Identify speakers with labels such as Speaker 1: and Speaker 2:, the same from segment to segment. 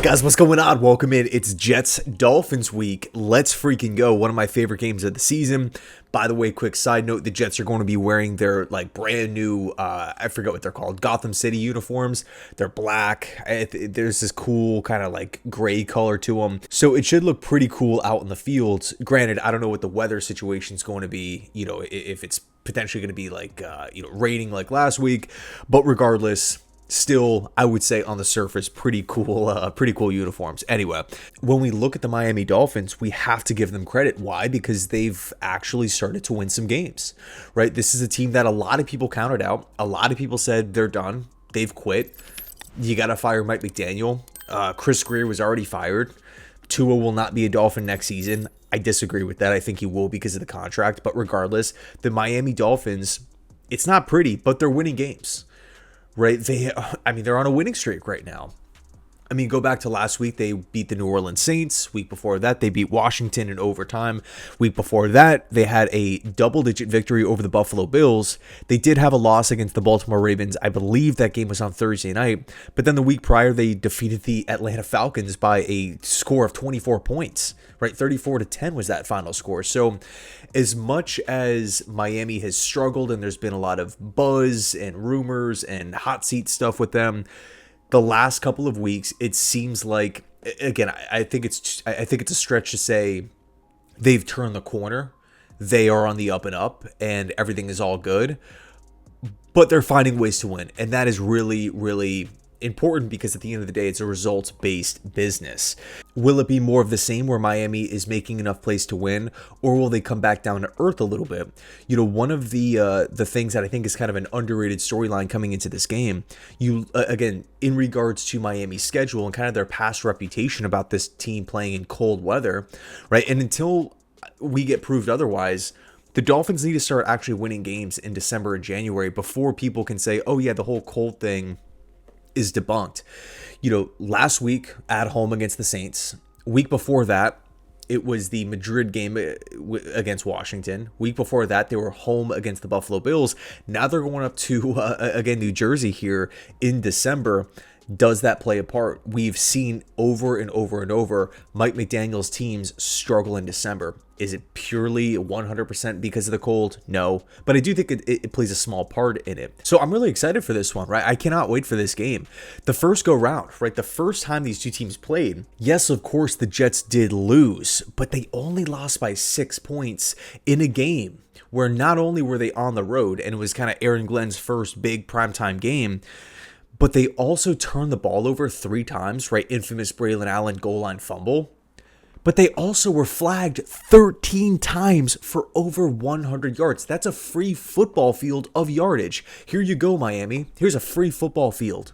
Speaker 1: Guys, what's going on? Welcome in. It's Jets Dolphins week. Let's freaking go. One of my favorite games of the season. By the way, quick side note, the Jets are going to be wearing their brand new, I forget what they're called, Gotham City uniforms. They're black. There's this cool kind of gray color to them. So it should look pretty cool out in the fields. Granted, I don't know what the weather situation is going to be, if it's potentially going to be raining like last week, but regardless, still, I would say on the surface, pretty cool uniforms. Anyway, when we look at the Miami Dolphins, we have to give them credit. Why? Because they've actually started to win some games, right? This is a team that a lot of people counted out. A lot of people said they're done. They've quit. You got to fire Mike McDaniel. Chris Greer was already fired. Tua will not be a Dolphin next season. I disagree with that. I think he will because of the contract. But regardless, the Miami Dolphins, it's not pretty, but they're winning games. Right, they're on a winning streak right now. Go back to last week, they beat the New Orleans Saints. Week before that, they beat Washington in overtime. Week before that, they had a double-digit victory over the Buffalo Bills. They did have a loss against the Baltimore Ravens. I believe that game was on Thursday night. But then the week prior, they defeated the Atlanta Falcons by a score of 24 points. Right, 34-10 was that final score. So as much as Miami has struggled and there's been a lot of buzz and rumors and hot seat stuff with them, the last couple of weeks, it seems like, again, I think it's a stretch to say they've turned the corner. They are on the up and up, and everything is all good. But they're finding ways to win, and that is really, really important because at the end of the day, it's a results-based business. Will it be more of the same where Miami is making enough plays to win, or will they come back down to earth a little bit? One of the things that I think is kind of an underrated storyline coming into this game, again, in regards to Miami's schedule and kind of their past reputation about this team playing in cold weather, right? And until we get proved otherwise, the Dolphins need to start actually winning games in December and January before people can say, oh yeah, the whole cold thing is debunked. Last week at home against the Saints. Week before that, it was the Madrid game against Washington. Week before that, they were home against the Buffalo Bills. Now they're going up to, again, New Jersey here in December. Does that play a part? We've seen over and over and over Mike McDaniel's teams struggle in December. Is it purely 100% because of the cold? No, but I do think it plays a small part in it. So I'm really excited for this one, right? I cannot wait for this game. The first go round, right? The first time these two teams played, yes, of course, the Jets did lose, but they only lost by 6 points in a game where not only were they on the road and it was kind of Aaron Glenn's first big primetime game, but they also turned the ball over 3 times, right? Infamous Braylon Allen goal line fumble. But they also were flagged 13 times for over 100 yards. That's a free football field of yardage. Here you go, Miami. Here's a free football field.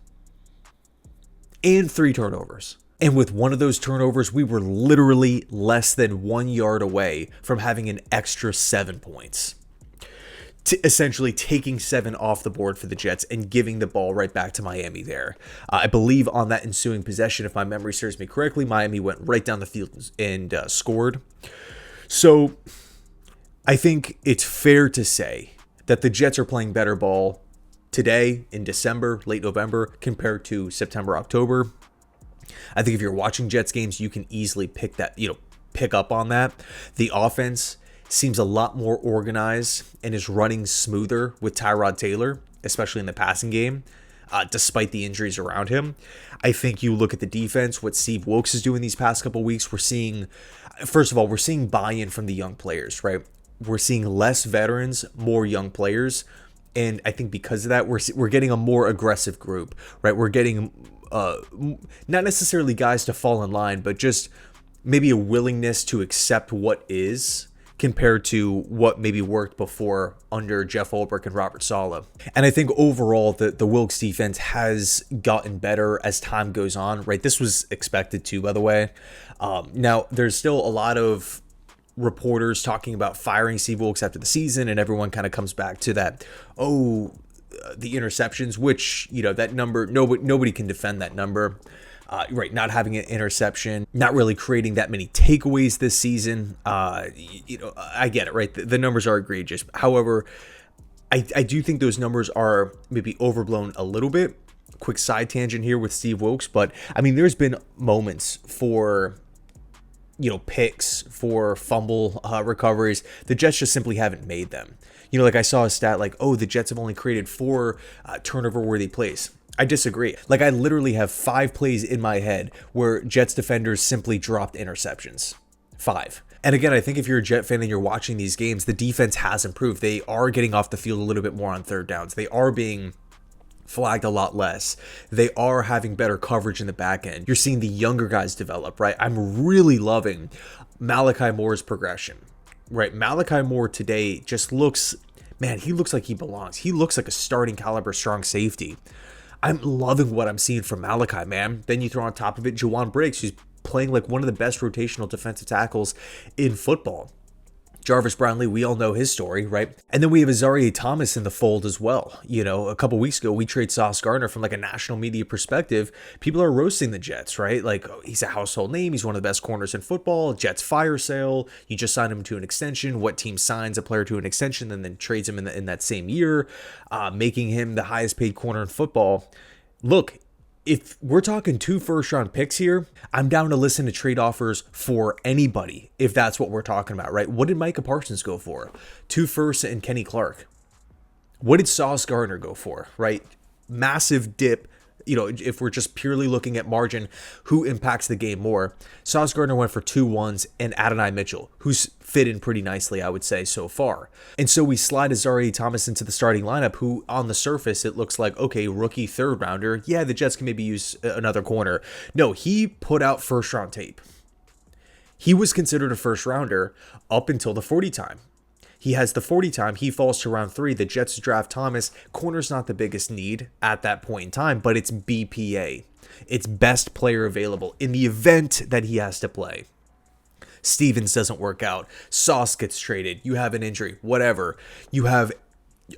Speaker 1: And 3 turnovers. And with one of those turnovers, we were literally less than 1 yard away from having an extra 7 points. Essentially taking 7 off the board for the Jets and giving the ball right back to Miami there. I believe on that ensuing possession, if my memory serves me correctly, Miami went right down the field and scored. So I think it's fair to say that the Jets are playing better ball today in December, late November, compared to September, October. I think if you're watching Jets games, you can easily pick up on that. The offense seems a lot more organized and is running smoother with Tyrod Taylor, especially in the passing game, despite the injuries around him. I think you look at the defense, what Steve Wilks is doing these past couple weeks, we're seeing buy-in from the young players, right? We're seeing less veterans, more young players, and I think because of that, we're getting a more aggressive group, right? We're getting not necessarily guys to fall in line, but just maybe a willingness to accept what is, compared to what maybe worked before under Jeff Ulbrich and Robert Saleh. And I think overall the Wilkes defense has gotten better as time goes on, right? This was expected to, by the way. Now, there's still a lot of reporters talking about firing Steve Wilkes after the season, and everyone kind of comes back to that, the interceptions, which, that number, nobody can defend that number. Right, not having an interception, not really creating that many takeaways this season. I get it, right? The numbers are egregious. However, I do think those numbers are maybe overblown a little bit. quick side tangent here with Steve Wilkes, but I mean, there's been moments for, picks, for fumble recoveries. The Jets just simply haven't made them. Like I saw a stat like, oh, the Jets have only created 4 turnover-worthy plays. I disagree. Like, I literally have 5 plays in my head where Jets defenders simply dropped interceptions. 5. And again, I think if you're a Jet fan and you're watching these games, the defense has improved. They are getting off the field a little bit more on third downs. They are being flagged a lot less. They are having better coverage in the back end. You're seeing the younger guys develop, right? I'm really loving Malachi Moore's progression, right? Malachi Moore today just looks, man, he looks like he belongs. He looks like a starting caliber strong safety. I'm loving what I'm seeing from Malachi, man. Then you throw on top of it Juwan Briggs, who's playing like one of the best rotational defensive tackles in football. Jarvis Brownlee, we all know his story, right? And then we have Azareye'h Thomas in the fold as well. A couple weeks ago, we trade Sauce Gardner from like a national media perspective. People are roasting the Jets, right? Like, oh, he's a household name. He's one of the best corners in football. Jets fire sale. You just signed him to an extension. What team signs a player to an extension and then trades him in that same year, making him the highest paid corner in football? Look, if we're talking 2 first-round picks here, I'm down to listen to trade offers for anybody, if that's what we're talking about, right? What did Micah Parsons go for? 2 firsts and Kenny Clark. What did Sauce Gardner go for, right? Massive dip. If we're just purely looking at margin, who impacts the game more? Sauce Gardner went for 2 1s and Adonai Mitchell, who's fit in pretty nicely, I would say, so far. And so we slide Azareye'h Thomas into the starting lineup, who on the surface, it looks like, okay, rookie 3rd rounder. Yeah, the Jets can maybe use another corner. No, he put out first round tape. He was considered a first rounder up until the 40 time. He has the 40 time. He falls to round 3. The Jets draft Thomas. Corner's not the biggest need at that point in time, but it's BPA. It's best player available in the event that he has to play. Stevens doesn't work out. Sauce gets traded. You have an injury, whatever. You have,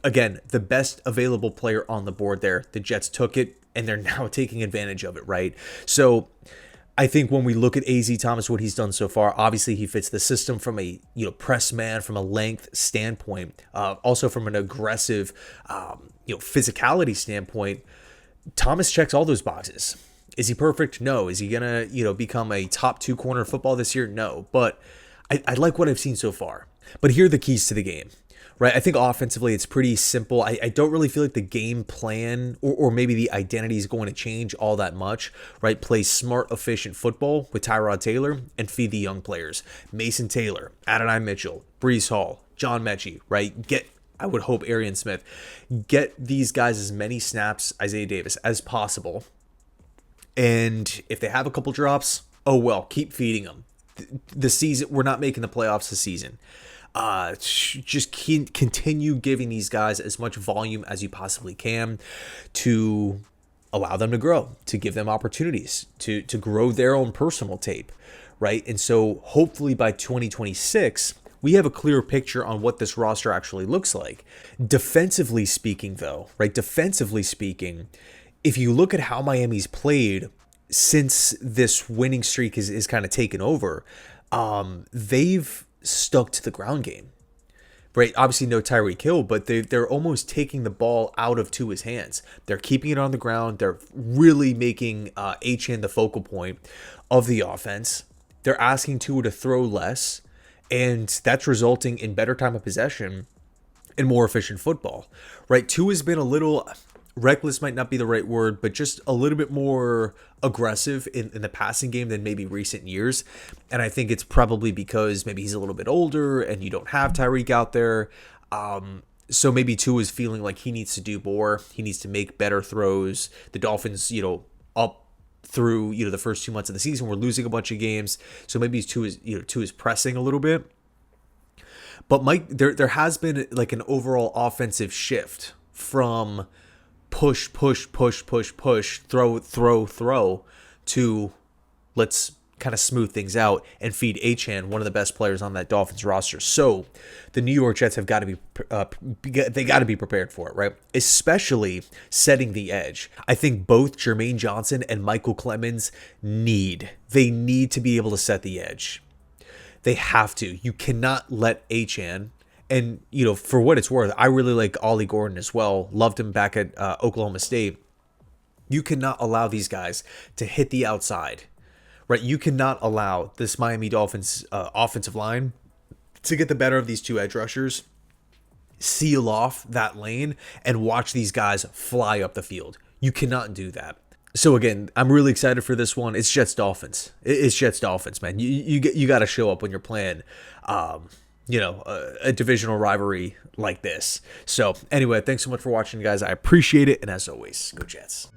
Speaker 1: again, the best available player on the board there. The Jets took it, and they're now taking advantage of it, right? So I think when we look at AZ Thomas, what he's done so far, obviously he fits the system from a press man, from a length standpoint, also from an aggressive physicality standpoint. Thomas checks all those boxes. Is he perfect? No. Is he gonna become a top 2 corner of football this year? No. But I like what I've seen so far. But here are the keys to the game. Right, I think offensively it's pretty simple. I don't really feel like the game plan or maybe the identity is going to change all that much. Right, play smart, efficient football with Tyrod Taylor and feed the young players. Mason Taylor, Adonai Mitchell, Breece Hall, John Mechie. Right, I would hope Arian Smith, get these guys as many snaps, Isaiah Davis, as possible. And if they have a couple drops, oh well, keep feeding them. The season, we're not making the playoffs this season. Just continue giving these guys as much volume as you possibly can to allow them to grow, to give them opportunities, to grow their own personal tape, right? And so hopefully by 2026, we have a clear picture on what this roster actually looks like. Defensively speaking, though, right? Defensively speaking, if you look at how Miami's played since this winning streak is kind of taken over, they've stuck to the ground game, right? Obviously no Tyreek Hill, but they're almost taking the ball out of Tua's hands. They're keeping it on the ground. They're really making Achane the focal point of the offense. They're asking Tua to throw less, and that's resulting in better time of possession and more efficient football, right? Tua's been a little reckless, might not be the right word, but just a little bit more aggressive in the passing game than maybe recent years. And I think it's probably because maybe he's a little bit older and you don't have Tyreek out there. So maybe Tua is feeling like he needs to do more. He needs to make better throws. The Dolphins, up through, the first 2 months of the season, we're losing a bunch of games. So maybe Tua is pressing a little bit. But Mike, there has been like an overall offensive shift from push, throw, to let's kind of smooth things out and feed Achane, one of the best players on that Dolphins roster. So the New York Jets have got to be prepared for it, right? Especially setting the edge. I think both Jermaine Johnson and Michael Clemens need to be able to set the edge. They have to. You cannot let Achane. And, for what it's worth, I really like Ollie Gordon as well. Loved him back at Oklahoma State. You cannot allow these guys to hit the outside, right? You cannot allow this Miami Dolphins offensive line to get the better of these two edge rushers, seal off that lane, and watch these guys fly up the field. You cannot do that. So again, I'm really excited for this one. It's Jets Dolphins. It's Jets Dolphins, man. You got to show up when you're playing, a divisional rivalry like this. So anyway, thanks so much for watching, guys. I appreciate it, and as always, go Jets.